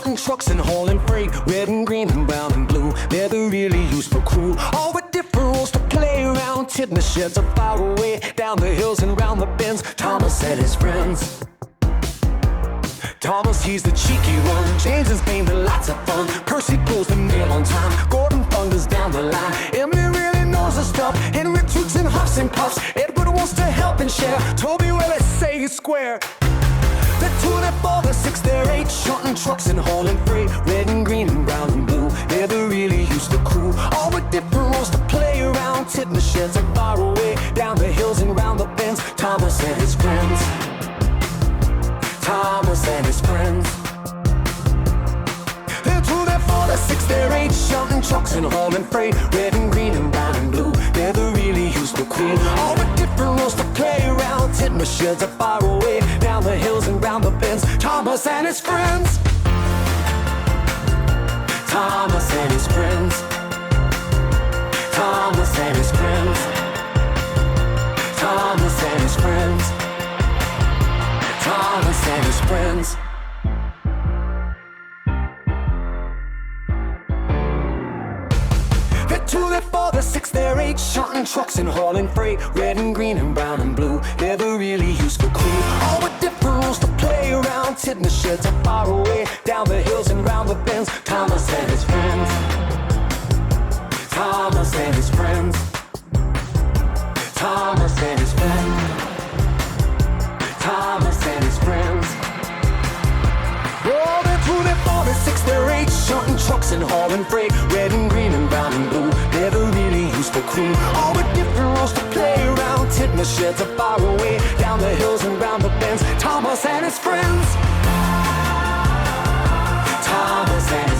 shunting trucks and hauling freight. Red and green and brown and blue, they're the really useful crew. All with different rules to play around. Tin the sheds are far away, down the hills and round the bends. Thomas and his friends. Thomas, he's the cheeky one. James is game to lots of fun. Percy pulls the mail on time. Gordon thunders down the line. Emily really knows her stuff. Henry toots and huffs and puffs. Edward wants to help and share. Toby, well, let's say he's square. The 2, the 4, the 6, they're 8, shunting trucks and hauling freight. Red and green and brown and blue, they're the really useful crew. All with different rules to play around. Tin the sheds are far away, down the hills and round the bends. Thomas and his friends. Thomas and his friends. They're 2, they're 4, they're 6, they're 8, shunting trucks and hauling freight. Red and green and brown and blue, they're the really useful crew. All with different rules to play around. Tin the sheds are far away, down the hills and round the bends. Thomas and his friends. Thomas and his friends. Thomas and his friends. Thomas and his friends. Thomas and his friends. They're 2, they're 4, they're 6, they're 8, shunting trucks and hauling freight. Red and green and brown and blue, they're the really useful crew. All with different rules to play around. Tin the sheds are far away, down the hills and round the bends. Thomas and his friends. Thomas and his friends. Thomas and his friends. Thomas and his friends. Oh, they're 2, they're 4, they're 6, they're 8, shunting trucks and hauling freight. Red and green and brown and blue, they're the really useful crew. All with different rules to play around. Tin the sheds are far away, down the hills and round the bends. Thomas and his friends. Thomas and his